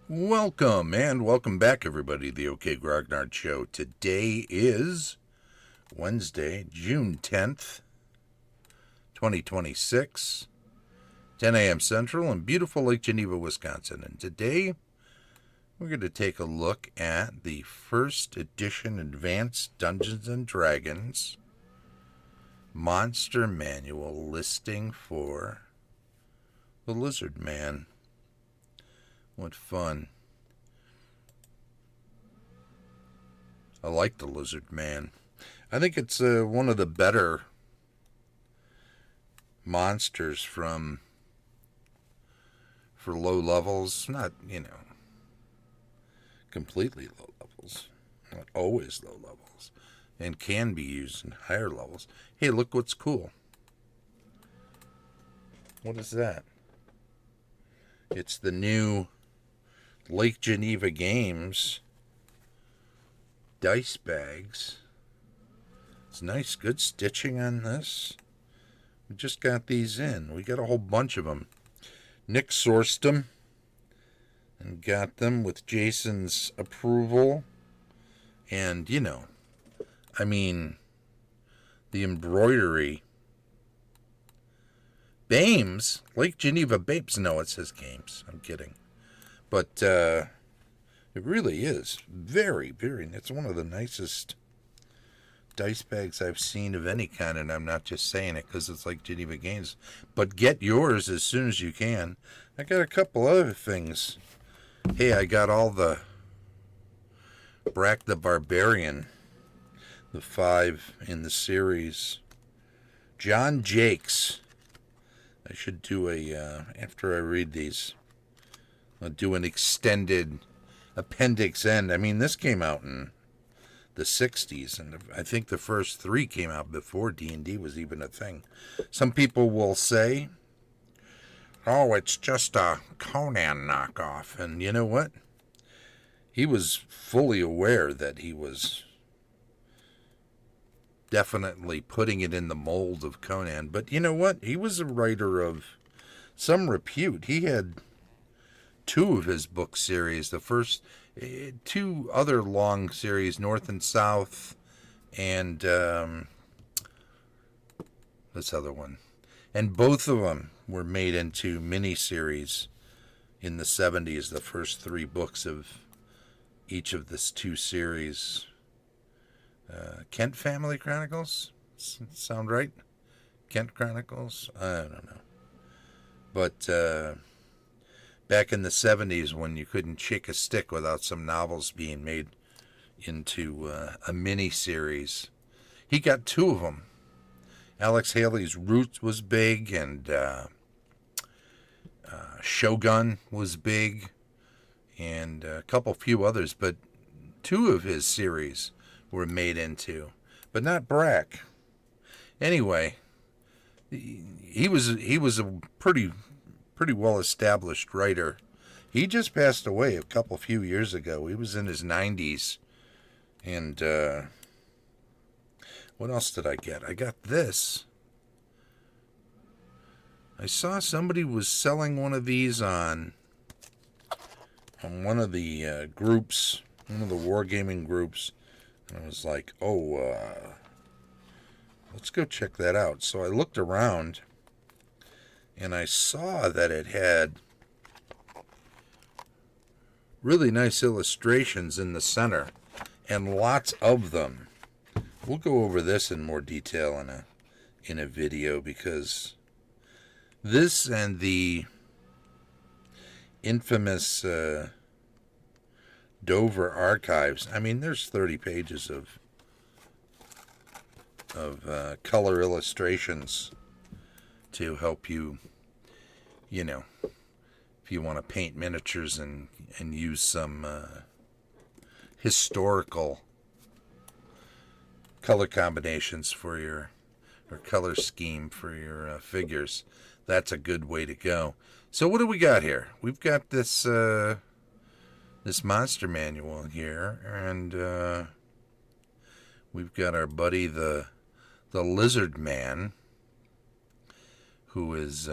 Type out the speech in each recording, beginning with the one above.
Welcome and welcome back, everybody, to the OK Grognard Show. Today is Wednesday, June 10th, 2026, 10 a.m. Central in beautiful Lake Geneva, Wisconsin. And today we're going to take a look at the first edition Advanced Dungeons & Dragons Monster Manual listing for the Lizard Man. What fun. I like the Lizard Man. I think it's one of the better monsters for low levels. Not, completely low levels. Not always low levels. And can be used in higher levels. Hey, look what's cool. What is that? It's the new Lake Geneva Games dice bags. It's nice, good stitching on this. We just got these in. We got a whole bunch of them. Nick sourced them and got them with Jason's approval. And, the embroidery. Bames? Lake Geneva Babes? No, it says games. I'm kidding. But it really is very, very, it's one of the nicest dice bags I've seen of any kind, and I'm not just saying it because it's like Geneva Games. But get yours as soon as you can. I got a couple other things. Hey, I got all the Brack the Barbarian, the 5 in the series. John Jakes. I should do after I read these, I'll do an extended appendix end. This came out in the 60s, and I think the first 3 came out before D&D was even a thing. Some people will say, oh, it's just a Conan knockoff. And you know what? He was fully aware that he was definitely putting it in the mold of Conan. But you know what? He was a writer of some repute. He had 2 of his book series. The first 2 other long series, North and South, and this other one. And both of them were made into miniseries in the 70s, the first 3 books of each of this 2 series. Kent Family Chronicles? Sound right? Kent Chronicles? I don't know. But back in the 70s, when you couldn't shake a stick without some novels being made into a mini-series, he got 2 of them. Alex Haley's Roots was big, and Shogun was big, and a few others, but 2 of his series were made into, but not Brack. Anyway, he was a pretty well established writer. He just passed away a few years ago. He was in his 90s. And what else did I get? I got this. I saw somebody was selling one of these on one of the groups, one of the wargaming groups. And I was like, let's go check that out. So I looked around, and I saw that it had really nice illustrations in the center, and lots of them. We'll go over this in more detail in a video, because this and the infamous Dover archives. There's 30 pages of color illustrations to help you, if you want to paint miniatures and use some historical color combinations for your, or color scheme for your figures. That's a good way to go. So what do we got here? We've got this this monster manual here, and we've got our buddy the Lizard Man, who is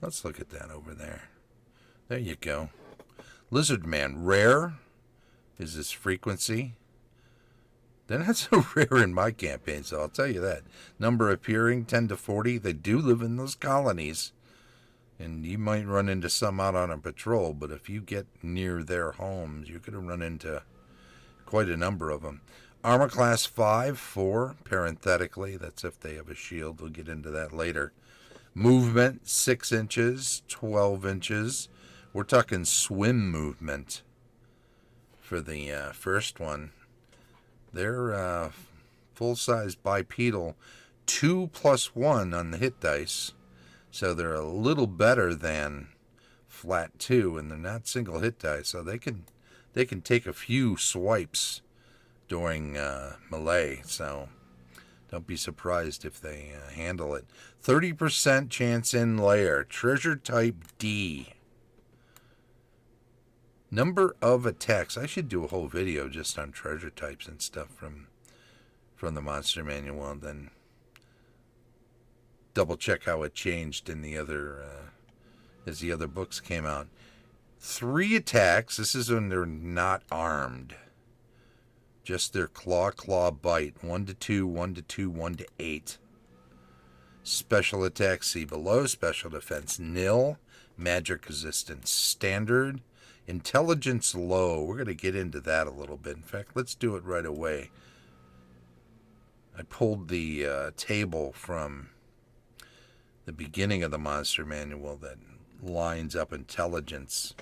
let's look at that over there. There you go. Lizard Man, rare is his frequency. They're not so rare in my campaign, so I'll tell you that. Number appearing, 10 to 40. They do live in those colonies. And you might run into some out on a patrol, but if you get near their homes, you're going to run into quite a number of them. Armor class 5, 4, parenthetically. That's if they have a shield. We'll get into that later. Movement, 6 inches, 12 inches. We're talking swim movement for the first one. They're full-size bipedal, 2+1 on the hit dice. So they're a little better than flat 2, and they're not single hit dice, so they can take a few swipes during melee. So don't be surprised if they handle it. 30% chance in lair. Treasure type D. Number of attacks. I should do a whole video just on treasure types and stuff from the Monster Manual, and then double check how it changed in the other as the other books came out. 3 attacks. This is when they're not armed. Just their claw bite. 1 to 2, 1 to 2, 1 to 8. Special attack, see below. Special defense, nil. Magic resistance, standard. Intelligence, low. We're going to get into that a little bit. In fact, let's do it right away. I pulled the table from the beginning of the Monster Manual that lines up intelligence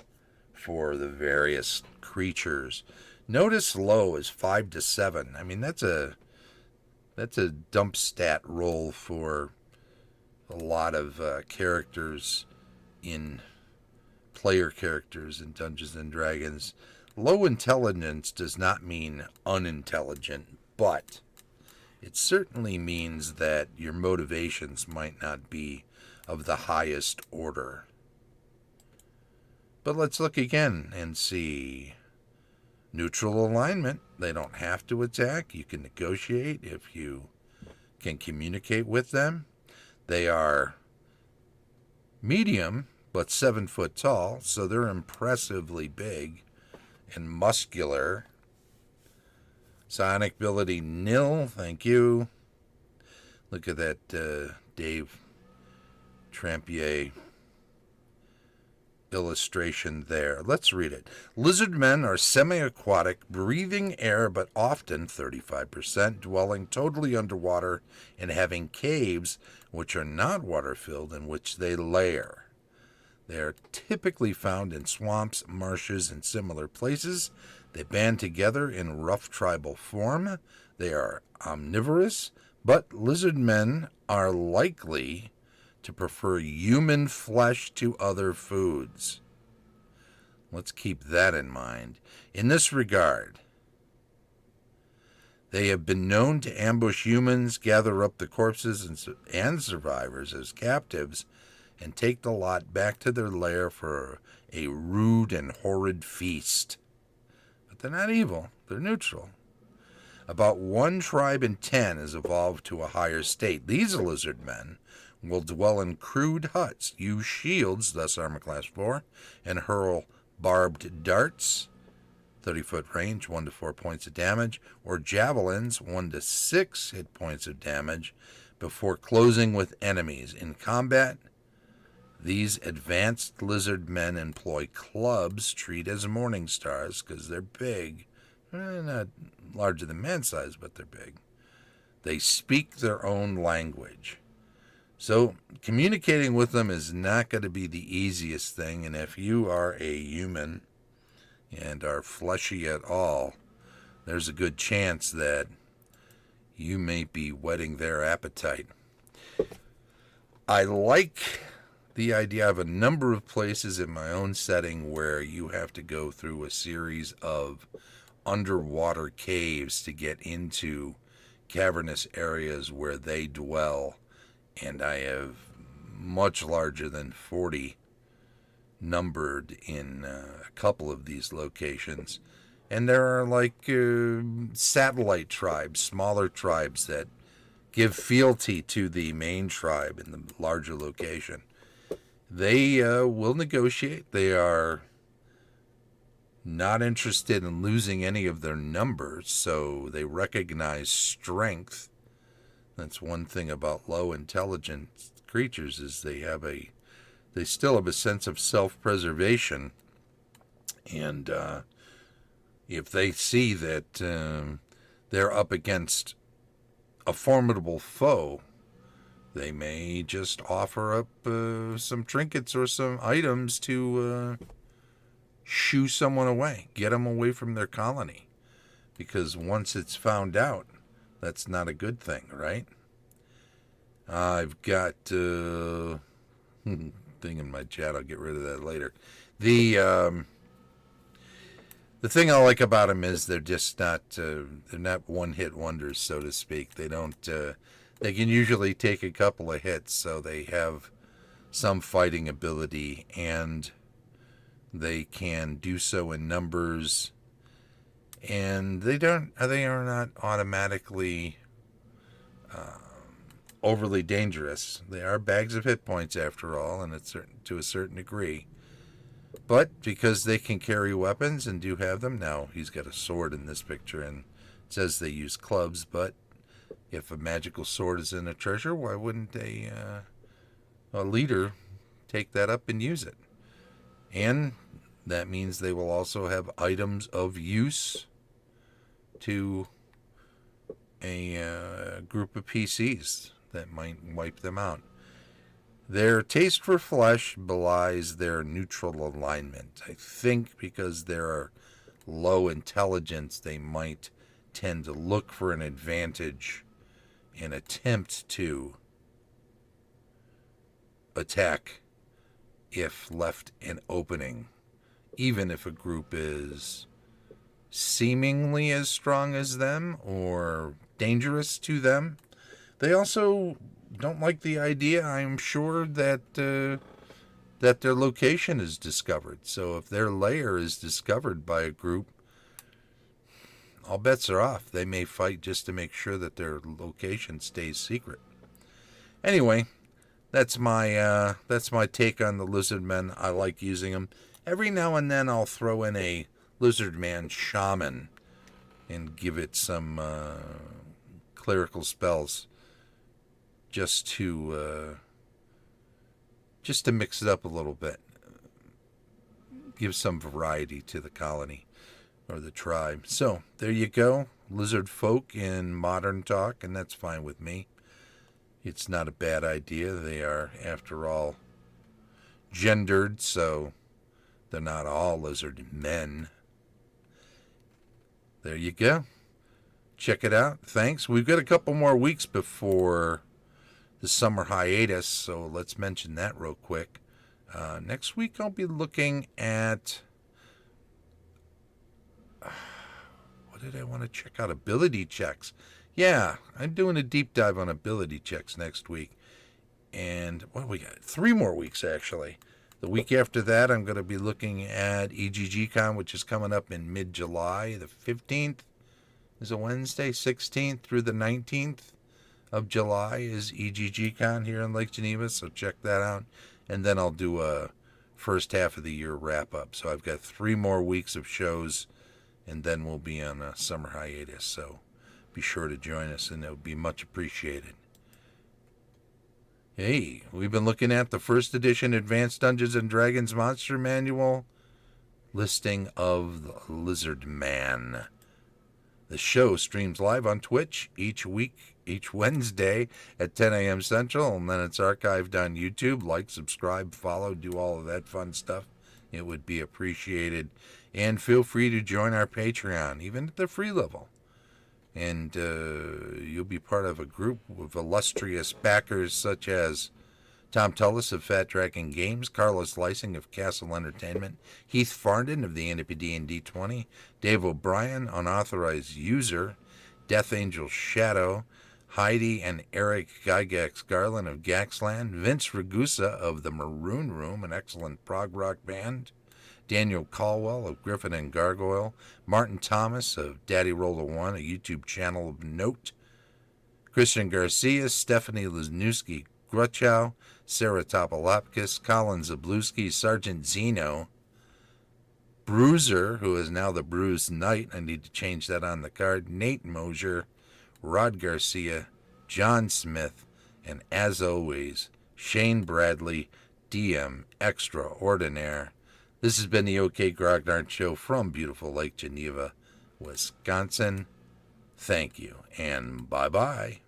for the various creatures. Notice low is 5 to 7. I mean, that's a dump stat roll for a lot of player characters in Dungeons and Dragons. Low intelligence does not mean unintelligent, but it certainly means that your motivations might not be of the highest order. But let's look again and see. Neutral alignment. They don't have to attack. You can negotiate if you can communicate with them. They are medium, but 7 foot tall, so they're impressively big and muscular. Psionic ability, nil. Thank you. Look at that Dave Trampier illustration there. Let's read it. Lizard men are semi-aquatic, breathing air but often 35%, dwelling totally underwater and having caves which are not water-filled in which they lair. They are typically found in swamps, marshes, and similar places. They band together in rough tribal form. They are omnivorous, but lizard men are likely to prefer human flesh to other foods. Let's keep that in mind. In this regard, they have been known to ambush humans, gather up the corpses and survivors as captives, and take the lot back to their lair for a rude and horrid feast. But they're not evil. They're neutral. About 1 tribe in 10 has evolved to a higher state. These lizard men will dwell in crude huts, use shields, thus armor class 4, and hurl barbed darts, 30-foot range, 1 to 4 points of damage, or javelins, 1 to 6 hit points of damage, before closing with enemies. In combat, these advanced lizard men employ clubs, treat as morning stars, because they're big. Not larger than man-size, but they're big. They speak their own language. So communicating with them is not going to be the easiest thing, and if you are a human and are fleshy at all, there's a good chance that you may be whetting their appetite. I like the idea of a number of places in my own setting where you have to go through a series of underwater caves to get into cavernous areas where they dwell. And I have much larger than 40 numbered in a couple of these locations. And there are like satellite tribes, smaller tribes that give fealty to the main tribe in the larger location. They will negotiate. They are not interested in losing any of their numbers, so they recognize strength. That's one thing about low intelligence creatures, is they still have a sense of self-preservation, and if they see that they're up against a formidable foe, they may just offer up some trinkets or some items to shoo someone away, get them away from their colony. Because once it's found out, that's not a good thing, right? I've got thing in my chat. I'll get rid of that later. The thing I like about them is they're just not they're not one-hit wonders, so to speak. They don't. They can usually take a couple of hits, so they have some fighting ability, and they can do so in numbers, and they are not automatically overly dangerous. They are bags of hit points after all, and to a certain degree. But because they can carry weapons and do have them, now he's got a sword in this picture, and it says they use clubs, but if a magical sword is in a treasure, why wouldn't a leader take that up and use it? And that means they will also have items of use to a group of PCs that might wipe them out. Their taste for flesh belies their neutral alignment. I think because they're low intelligence, they might tend to look for an advantage and attempt to attack if left an opening, even if a group is seemingly as strong as them or dangerous to them. They also don't like the idea, I'm sure, that their location is discovered. So if their lair is discovered by a group, all bets are off. They may fight just to make sure that their location stays secret. Anyway, that's my take on the Lizard Men. I like using them. Every now and then I'll throw in a Lizard Man Shaman and give it some clerical spells just to mix it up a little bit. Give some variety to the colony or the tribe. So there you go, lizard folk in modern talk, and that's fine with me. It's not a bad idea. They are, after all, gendered, so they're not all lizard men. There you go. Check it out. Thanks. We've got a couple more weeks before the summer hiatus, so let's mention that real quick. Next week I'll be looking at what did I want to check out? Ability checks. Yeah, I'm doing a deep dive on ability checks next week. And what do we got? 3 more weeks, actually. The week after that, I'm going to be looking at EGGCon, which is coming up in mid-July. The 15th is a Wednesday. 16th through the 19th of July is EGGCon here in Lake Geneva, so check that out. And then I'll do a first half of the year wrap-up. So I've got 3 more weeks of shows, and then we'll be on a summer hiatus. So be sure to join us, and it would be much appreciated. Hey, we've been looking at the first edition Advanced Dungeons & Dragons Monster Manual listing of the Lizard Man. The show streams live on Twitch each Wednesday at 10 a.m. Central, and then it's archived on YouTube. Like, subscribe, follow, do all of that fun stuff. It would be appreciated. And feel free to join our Patreon, even at the free level. And you'll be part of a group of illustrious backers such as Tom Tullis of Fat Dragon Games, Carlos Lysing of Castle Entertainment, Heath Farndon of the AD&D 20, Dave O'Brien, unauthorized user, Dethangel Shadow, Heidi and Eric Gygax Garland of Gaxland, Vince Ragusa of the Maroon Room, an excellent prog rock band, Daniel Caldwell of Griffin and Gargoyle, Martin Thomas of Daddy Roller One, a YouTube channel of note, Christian Garcia, Stephanie Bruiser, who is now the Bruised Knight. I need to change that on the card. Nate Mosier, Rod Garcia, John Smith, and as always, Shane Bradley, DM Extraordinaire. This has been the OK Grognard Show from beautiful Lake Geneva, Wisconsin. Thank you, and bye-bye.